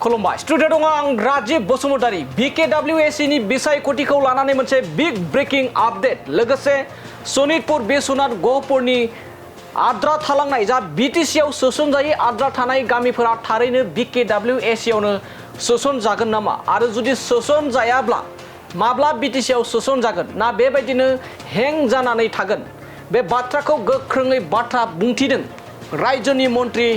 खुलुमबाय स्टुडिअ दङ आं राजीव बसुमतारी BKWAC नि बिसायख'थिखौ लानानै मोनसे बिग ब्रेकिं आपडेट लोगोसे सनितपुर बिश्वनाथ गहपुरनि आद्रा थालांनाय जा BTC आव सोसनजायै आद्रा थानाय गामिफोरा थारैनो BKWAC आवनो सोसन जागोन नामा आरो जुदि सोसन जायाब्ला माब्ला BTC आव सोसन जागोन ना बेबायदिनो हें जानानै थागोन बे बाथ्राखौ गोख्रोङै बाथ्रा बुंथिदों रायजोनि मन्त्रि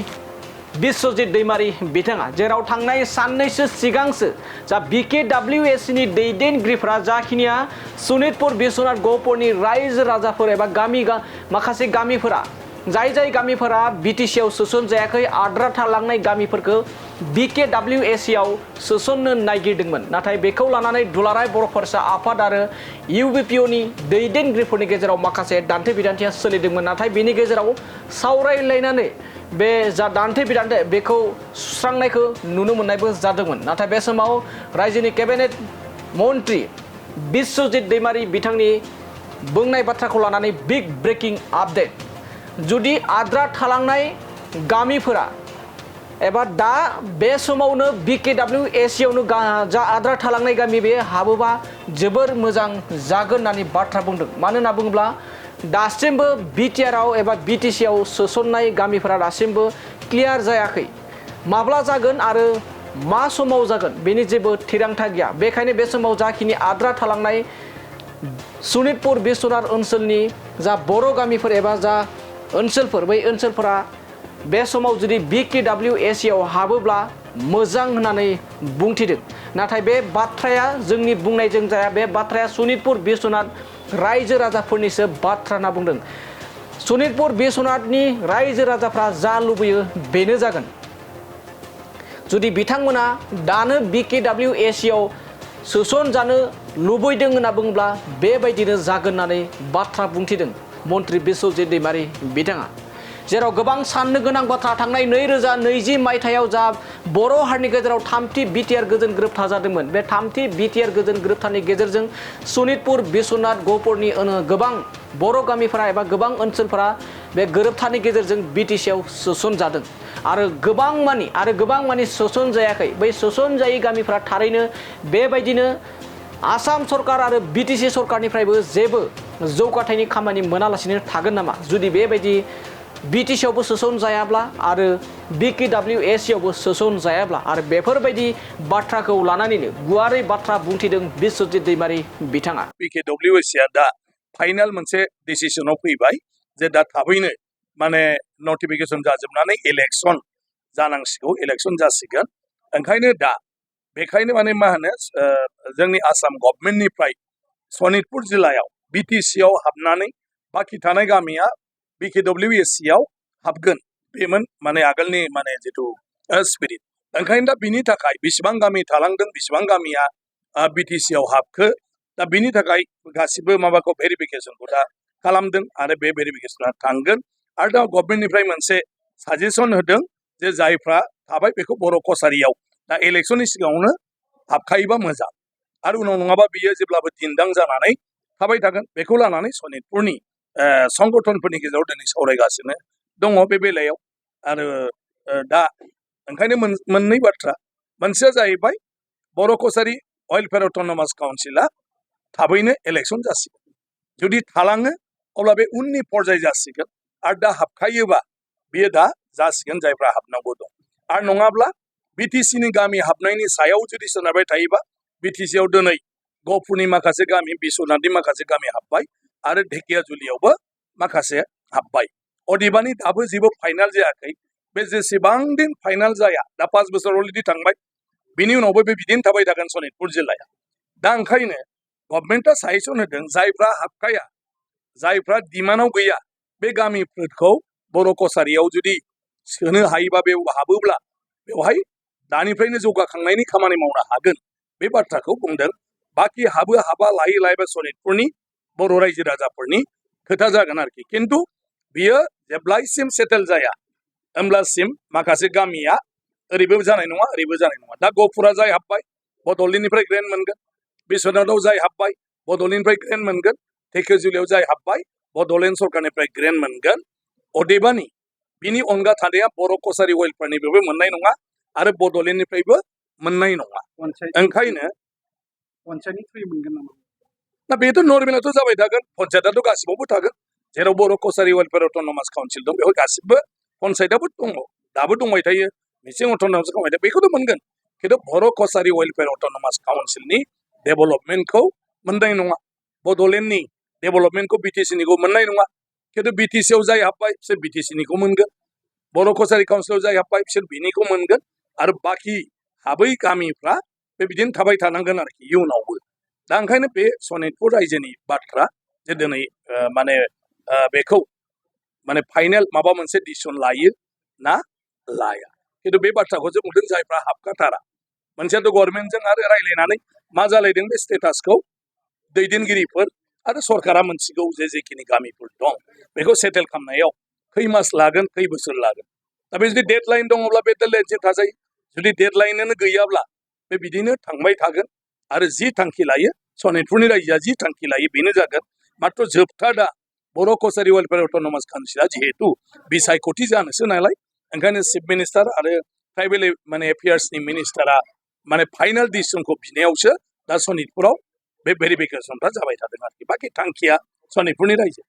बिश्वजित दैमारी बिथाङा जेराव थांनाय साननैसो सिगांसो जा BKWAC नि दैदेनगिरिफोरा जाखिनिया सनितपुर बिश्वनाथ गहपुरनि रायजो राजाफोर एबा माखासे गामिफोरा जाय गामिफोरा BTC आव सोसन जायाखै आद्रा थालांनाय गामिफोरखौ BKWAC आव सोसननो नागिरदोंमोन नाथाय बेखौ लानानै दुलाराय बर' फरायसा आफाद आरो UBPO नि दैदेनगिरिफोरनि गेजेराव माखासे दान्थे बिदान्थेया सोलिदोंमोन नाथाय बेनि गेजेराव सावरायलायनानै बे जा दान्थे बिदान्थे बेखौ सुस्रांनायखौ नुनो मोननायबो जादोंमोन नाथाय बे समाव रायजोनि केबिनेट मन्त्रि बिश्वजित दैमारी बिथांनि बुंनाय बाथ्राखौ लानानै बिग ब्रेकिं आपडेट जुदि आद्रा थालांनाय गामिफोरा एबा दा बे समावनो BKWAC आवनो जा आद्रा थालांनाय गामि बे हाबोबा जोबोर मोजां जागोन होननानै बाथ्रा बुंदों मानो होनना बुङोब्ला दासिमबो BTR आव एबा BTC आव सोसननाय गामिफोरा दासिमबो क्लियार जायाखै माब्ला जागोन आरो मा समाव जागोन बेनि जेबो थिरांथा गैया बेखायनो बे समाव जाखिनि आद्रा थालांनाय सनितपुर बिश्वनाथ ओनसोलनि जा बर' गामिफोर एबा जा ओनसोलफोर बै ओनसोलफोरा बे समाव जुदि BKWAC आव हाबोब्ला मोजां होननानै बुंथिदों नाथाय बे बाथ्राया जोंनि बुंनायजों जाया बे बाथ्राया सनितपुर बिश्वनाथ रायजो राजाफोरनिसो बाथ्रा होनना बुंदों सनितपुर बिश्वनाथनि रायजो राजाफ्रा जा लुबैयो बेनो जागोन जुदि बिथांमोना दानो BKWAC आव सोसन जानो लुबैदों होनना बुङोब्ला बेबायदिनो जागोन होननानै बाथ्रा बुंथिदों मन्त्रि बिश्वजित दैमारी बिथाङा जेराव गोबां साननो गोनां बाथ्रा थांनाय 2020 मायथाइयाव जा बर' हारिनि गेजेराव थामथि BTR गोजोन गोरोबथा जादोंमोन बे थामथि BTR गोजोन गोरोबथानि गेजेरजों सनितपुर बिश्वनाथ गहपुरनि गोबां बर' गामिफोरा एबा गोबां ओनसोलफोरा बे गोरोबथानि गेजेरजों BTC आव सोसन जादों आरो गोबां मानि सोसन जायाखै बै सोसन जायै गामिफोरा थारैनो बेबायदिनो आसाम सरकार आरो BTC सरकारनिफ्रायबो जेबो जौगाथायनि खामानि मोनालासिनो थागोन नामा जुदि बेबायदि BTC आवबो सोसन जायाब्ला आरो BKWAC आवबो सोसन जायाब्ला आरो बेफोरबायदि बाथ्राखौ लानानैनो गुवारै बाथ्रा बुंथिदों बिश्वजित दैमारी बिथाङा BKWAC आ दा फाइनाल मोनसे डिसिसनाव फैबाय जे दा थाबैनो माने नटिफिकेसन जाजोबनानै इलेक्सन जानांसिगौ इलेक्सन जासिगोन ओंखायनो दा बेखायनो माने मा होनो जोंनि आसाम गभर्नमेन्टनिफ्राय सनितपुर जिल्लायाव BTC आव हाबनानै बाखि थानाय गामिया BKWAC आव हाबगोन बेमोन माने आगोलनि माने जिथु स्पिरिट ओंखायनो दा बिनि थाखाय बेसेबां गामि थालांदों बेसेबां गामिया BTC आव हाबखो दा बिनि थाखाय गासिबो माबाखौ भेरिफिकेसनखौ दा खालामदों आरो बे भेरिफिकेसना थांगोन आरो दा गभर्नमेन्टनिफ्राय मोनसे साजेसन होदों जे जायफ्रा थाबाय बेखौ बर' कसारियाव दा इलेक्सननि सिगाङावनो हाबखायोबा मोजां आरो उनाव नङाबा बियो जेब्लाबो दिन्दां जानानै थाबाय थागोन बेखौ लानानै सनितपुरनि संगठनफोरनि गेजेराव दिनै सावरायगासिनो दङ बे बेलायाव आरो दा ओंखायनो मोननै बाथ्रा मोनसेया जाहैबाय बर' कसारि वेलफेयार अट'नमास काउन्सिला थाबैनो इलेक्सन जासिगोन जुदि थालाङो अब्ला बे उननि पर्याय जासिगोन आरो दा हाबखायोबा बेयो दा जासिगोन जायफ्रा हाबनांगौ दं आरो नङाब्ला BTC नि गामि हाबनायनि सायाव जुदि सोनारबाय थायोबा BTC आव दिनै गहपुरनि माखासे गामि बिश्वनाथनि माखासे गामि हाबबाय आरो ढेकियाजुलियावबो माखासे हाबबाय अदेबानि दाबो जेबो फाइनाल जायाखै बे जेसेबां दिन फाइनाल जाया दा 5 बोसोर अलरेडि थांबाय बिनि उनावबो बे बिदिनो थाबाय थागोन सनितपुर जिल्लाया दा ओंखायनो गभर्नमेन्टआ साजेसन होदों जायफ्रा हाबखाया जायफ्रा डिमान्डआव गैया बे गामिफोरखौ बर' कसारियाव जुदि सोनो हायोबा बे हाबोब्ला बेवहाय दानिफ्रायनो जौगाखांनायनि खामानि मावनो हागोन बे बाथ्राखौ बुंदों बाखि हाबा लायै बे सनितपुरनि बर' रायजो राजाफोरनि खोथा जागोन आरोखि खिन्थु बियो जेब्लायसिम सेटेल जाया होमब्लासिम माखासे गामिया ओरैबो जानाय नङा दा गहपुरा जाय हाबबाय बड'लेण्डनिफ्राय ग्रेन्ट मोनगोन बिश्वनाथाव जाय हाबबाय बड'लेण्डनिफ्राय ग्रेन्ट मोनगोन ढेकियाजुलियाव जाय हाबबाय बड'लेण्ड सरकारनिफ्राय ग्रेन्ट मोनगोन अदेबानि बिनि अनगा थानाया बर' कसारि वेलफेयारनिफ्रायबो मोननाय नङा आरो बड'लेण्डनिफ्रायबो मोननाय नङा पन्सायत ओंखायनो पन्सायतनि थ्रुयै मोनगोन नामा दा बेथ' नर्मेलाथ' जाबाय थागोन पन्सायतआथ' गासिबावबो थागोन जेराव बर' कसारि वेलफेयार अट'नमास काउन्सिल दं बेवहाय गासिबो पन्सायतआबो दङ दाबो दंबाय थायो मिसिं अट'नमास दंबाय थायो बेखौथ' मोनगोन खिन्थु बर' कसारि वेलफेयार अट'नमास काउन्सिलनि डेभेलपमेन्टखौ मोननाय नङा बड'लेण्डनि डेभेलपमेन्टखौ बिटिसिनिखौ मोननाय नङा खिन्थु बिटिसिआव जाय हाब्बाय बिसोर बिटिसिनिखौ मोनगोन बर' कसारि काउन्सिलाव जाय हाब्बाय बिसोर बिनिखौ मोनगोन आरो बाखि हाबै गामिफ्रा बिदिनो थाबाय थानांगोन आरोखि इयुनावबो दा ओंखायनो बे सनितपुर रायजोनि बाथ्रा जे दिनै माने बेखौ माने फाइनेल माबा मोनसे डिसिसन लायो ना लाया खिन्थु बे बाथ्राखौ जों बुंदों जायफ्रा हाबखाथारा मोनसेयाथ' गभर्नमेन्टजों आरो रायज्लायनानै मा जालायदों बे स्टेटासखौ दैदेनगिरिफोर आरो सरकारा मोनसिगौ जे जेखिनि गामिफोर दं बेखौ सेटेल खालामनायाव खै मास लागोन खै बोसोर लागोन दा बे जुदि डेडलाइन दङब्ला बे डेडलाइनजों थाजायो जुदि डेडलाइनानो गैयाब्ला बे बिदिनो थांबाय थागोन आरो जि थांखि लायो सनितपुरनि रायजोआ जि थांखि लायो बेनो जागोन माथ्र जोबथा दा बर' कसारि वेलफेयार अट'नमास काउन्सिला जिहेतु बिसायख'थि जानोसो नालाय ओंखायनो चिफ मिनिस्टार आरो ट्राइबेल माने एफेयार्सनि मिनिस्टारा माने फाइनाल डिसिसनखौ बिनायावसो दा सनितपुराव बे भेरिफिकेसनफ्रा जाबाय थादों आरोखि बाखि थांखिया सनितपुरनि रायजो